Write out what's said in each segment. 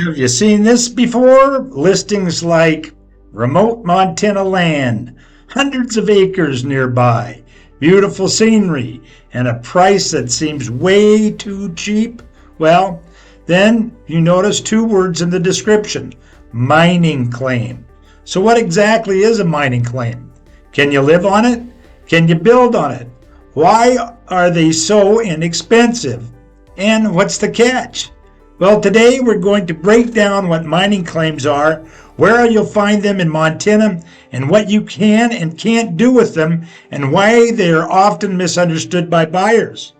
Have you seen this before? Listings like remote Montana land, hundreds of acres nearby, beautiful scenery, and a price that seems way too cheap? Well, then you notice two words in the description: mining claim. So what exactly is a mining claim? Can you live on it? Can you build on it? Why are they so inexpensive? And what's the catch? Well, today we're going to break down what mining claims are, where you'll find them in Montana, and what you can and can't do with them, and why they are often misunderstood by buyers.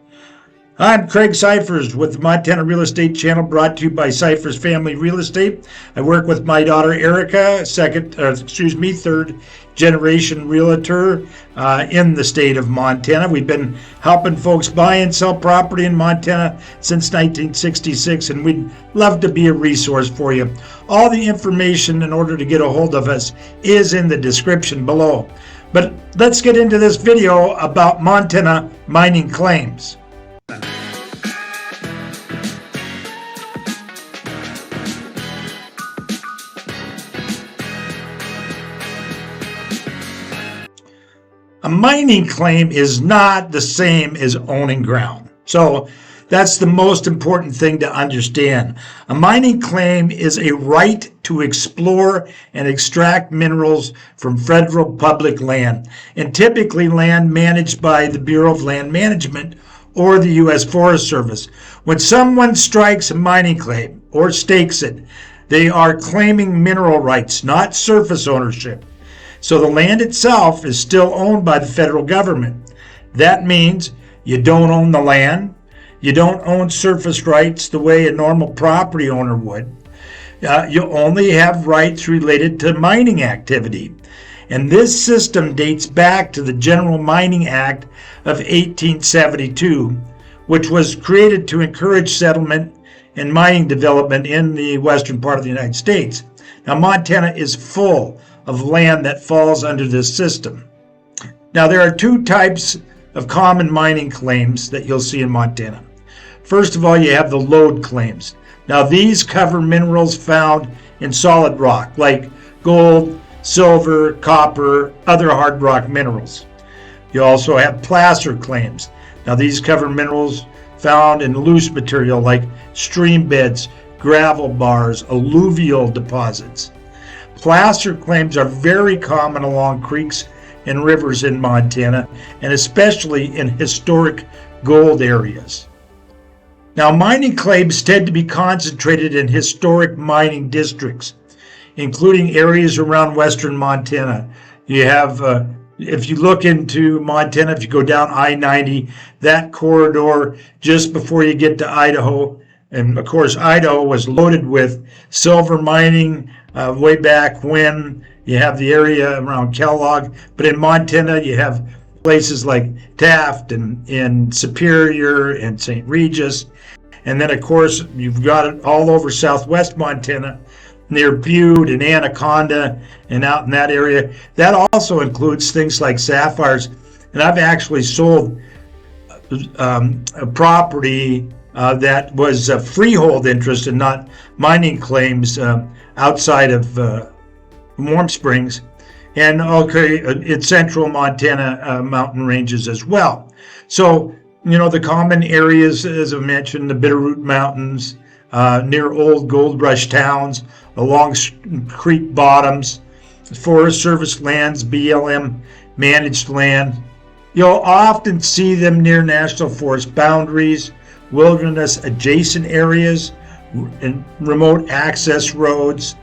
I'm Craig Siphers with the Montana Real Estate Channel, brought to you by Siphers Family Real Estate. I work with my daughter Erica, third generation realtor in the state of Montana. We've been helping folks buy and sell property in Montana since 1966, and we'd love to be a resource for you. All the information in order to get a hold of us is in the description below. But let's get into this video about Montana mining claims. A mining claim is not the same as owning ground. So that's the most important thing to understand. A mining claim is a right to explore and extract minerals from federal public land, and typically land managed by the Bureau of Land Management or the U.S. Forest Service. When someone strikes a mining claim or stakes it, they are claiming mineral rights, not surface ownership. So the land itself is still owned by the federal government. That means you don't own the land, you don't own surface rights the way a normal property owner would. You only have rights related to mining activity. And this system dates back to the General Mining Act of 1872, which was created to encourage settlement and mining development in the western part of the United States. Now, Montana is full of land that falls under this system. Now, there are two types of common mining claims that you'll see in Montana. First of all, you have the Lode claims. Now, these cover minerals found in solid rock, like gold, silver, copper, other hard rock minerals. You also have placer claims. Now, these cover minerals found in loose material like stream beds, gravel bars, alluvial deposits. Placer claims are very common along creeks and rivers in Montana, and especially in historic gold areas. Now, mining claims tend to be concentrated in historic mining districts, including areas around western Montana. You have, if you look into Montana, if you go down I-90, that corridor just before you get to Idaho, and of course Idaho was loaded with silver mining way back when. You have the area around Kellogg, but in Montana you have places like Taft and Superior and St. Regis, and then of course you've got it all over southwest Montana near Butte and Anaconda and out in that area. That also includes things like sapphires, and I've actually sold a property that was a freehold interest and not mining claims outside of Warm Springs, and in central Montana mountain ranges as well. So, you know, the common areas, as I mentioned, the Bitterroot Mountains, near old gold rush towns, along creek bottoms, Forest Service lands, BLM managed land. You'll often see them near national forest boundaries, wilderness adjacent areas, and remote access roads,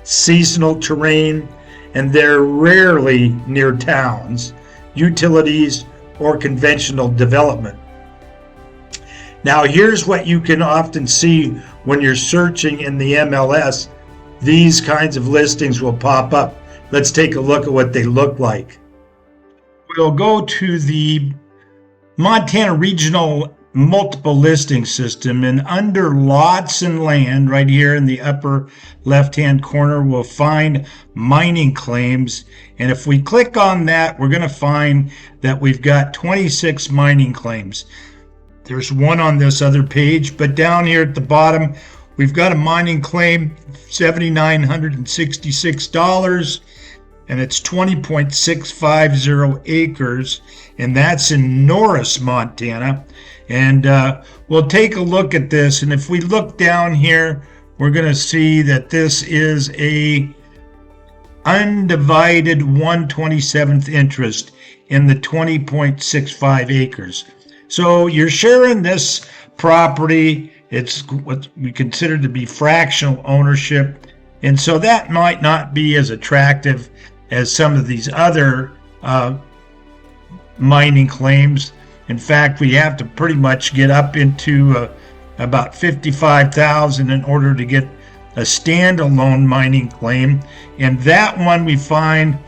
seasonal terrain, and they're rarely near towns, utilities, or conventional development. Now, here's what you can often see when you're searching in the MLS. These kinds of listings will pop up. Let's take a look at what they look like. We'll go to the Montana Regional Multiple Listing System, and under lots and land right here in the upper left hand corner we'll find mining claims, and if we click on that we're going to find that we've got 26 mining claims. There's one on this other page, but down here at the bottom We've got a mining claim, $7,966, and it's 20.650 acres, and that's in Norris, Montana. And we'll take a look at this, and if we look down here, we're going to see that this is a undivided 1/27th interest in the 20.65 acres. So you're sharing this property. It's what we consider to be fractional ownership. And so that might not be as attractive as some of these other mining claims. In fact, we have to pretty much get up into about $55,000 in order to get a standalone mining claim. And that one we find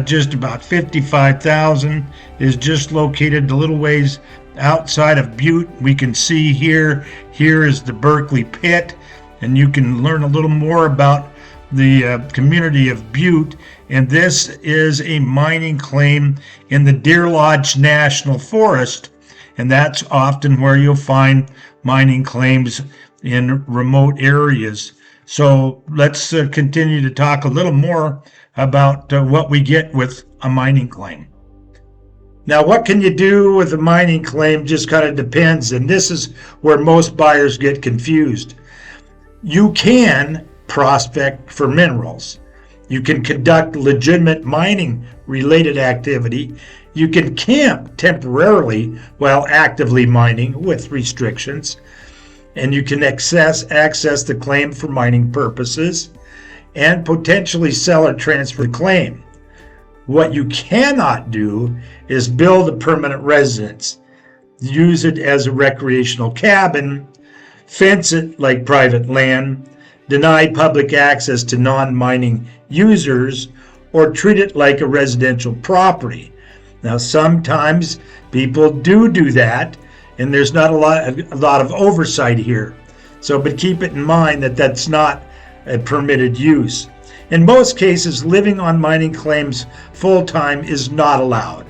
just about $55,000 is just located a little ways outside of Butte. We can see here is the Berkeley Pit, and you can learn a little more about the community of Butte. And this is a mining claim in the Deer Lodge National Forest, and that's often where you'll find mining claims in remote areas. So let's continue to talk a little more about what we get with a mining claim. Now, what can you do with a mining claim just kind of depends, and this is where most buyers get confused. You can prospect for minerals. You can conduct legitimate mining related activity. You can camp temporarily while actively mining with restrictions. And you can access the claim for mining purposes and potentially sell or transfer the claim. What you cannot do is build a permanent residence, use it as a recreational cabin, fence it like private land, deny public access to non-mining users, or treat it like a residential property. Now, sometimes people do that, and there's not a lot of oversight here. So, but keep it in mind that that's not a permitted use. In most cases, living on mining claims full-time is not allowed.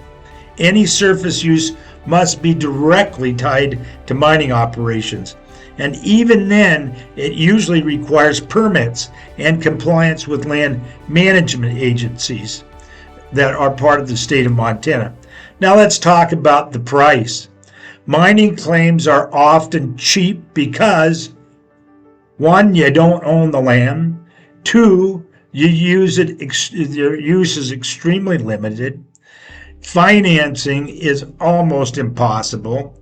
Any surface use must be directly tied to mining operations. And even then, it usually requires permits and compliance with land management agencies that are part of the state of Montana. Now let's talk about the price. Mining claims are often cheap because, one, you don't own the land. Two, your use is extremely limited. Financing is almost impossible.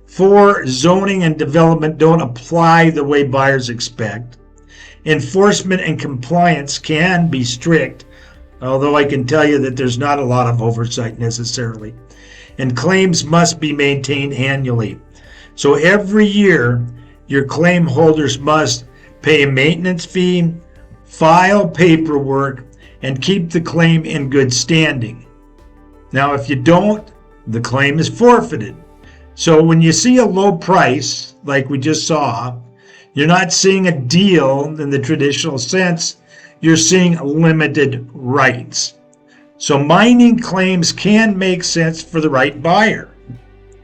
4, zoning and development don't apply the way buyers expect. Enforcement and compliance can be strict, although I can tell you that there's not a lot of oversight necessarily. And claims must be maintained annually. So every year, your claim holders must pay a maintenance fee, file paperwork, and keep the claim in good standing. Now, if you don't, the claim is forfeited. So when you see a low price, like we just saw, you're not seeing a deal in the traditional sense. You're seeing limited rights. So mining claims can make sense for the right buyer.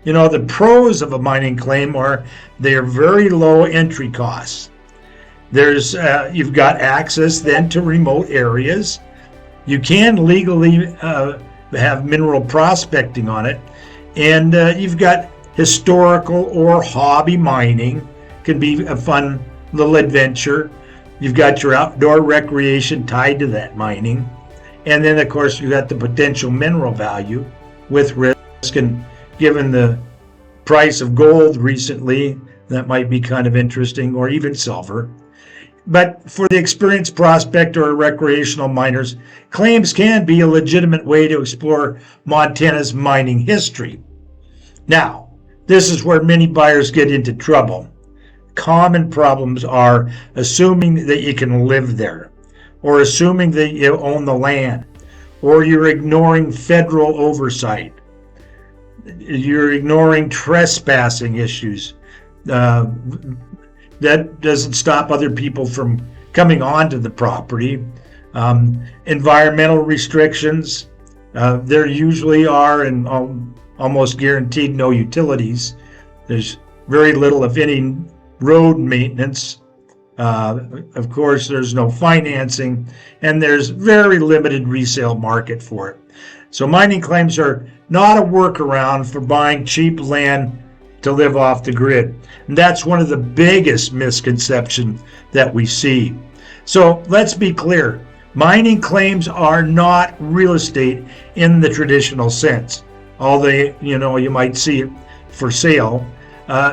You know, the pros of a mining claim are they're very low entry costs. You've got access then to remote areas. You can legally have mineral prospecting on it. And you've got historical or hobby mining. Can be a fun little adventure. You've got your outdoor recreation tied to that mining. And then, of course, you got the potential mineral value with risk. And given the price of gold recently, that might be kind of interesting, or even silver. But for the experienced prospector or recreational miners, claims can be a legitimate way to explore Montana's mining history. Now, this is where many buyers get into trouble. Common problems are assuming that you can live there, or assuming that you own the land, or you're ignoring federal oversight. You're ignoring trespassing issues. That doesn't stop other people from coming onto the property. Environmental restrictions, there usually are, and almost guaranteed no utilities. There's very little, if any, road maintenance. Of course, there's no financing, and there's very limited resale market for it. So mining claims are not a workaround for buying cheap land to live off the grid. And that's one of the biggest misconceptions that we see. So let's be clear. Mining claims are not real estate in the traditional sense. Although, you might see it for sale.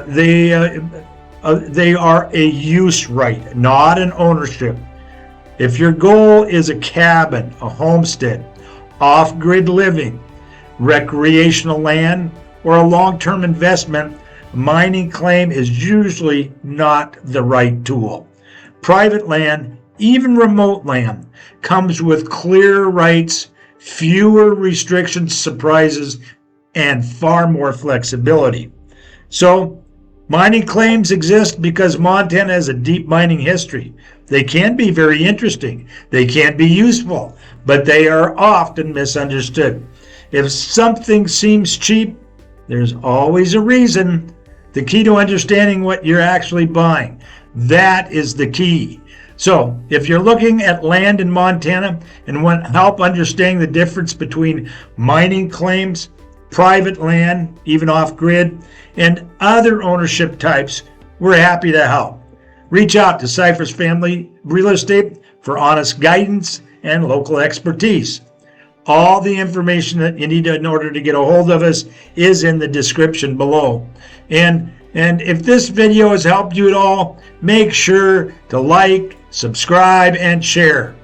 They are a use right, not an ownership. If your goal is a cabin, a homestead, off-grid living, recreational land, or a long-term investment, a mining claim is usually not the right tool. Private land, even remote land, comes with clear rights, fewer restrictions, surprises, and far more flexibility. So, mining claims exist because Montana has a deep mining history. They can be very interesting. They can be useful, but they are often misunderstood. If something seems cheap, there's always a reason. The key to understanding what you're actually buying, that is the key. So, if you're looking at land in Montana and want help understanding the difference between mining claims, private land, even off-grid, and other ownership types, we're happy to help. Reach out to Siphers Family Real Estate for honest guidance and local expertise. All the information that you need in order to get a hold of us is in the description below. And if this video has helped you at all, make sure to like, subscribe, and share.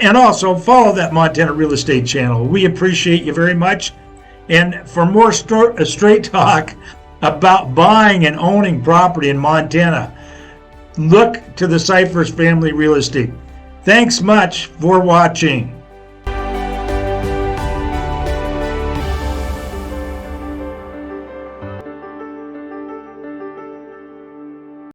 And also follow that Montana Real Estate channel. We appreciate you very much. And for more straight talk about buying and owning property in Montana, look to the Siphers Family Real Estate. Thanks much for watching.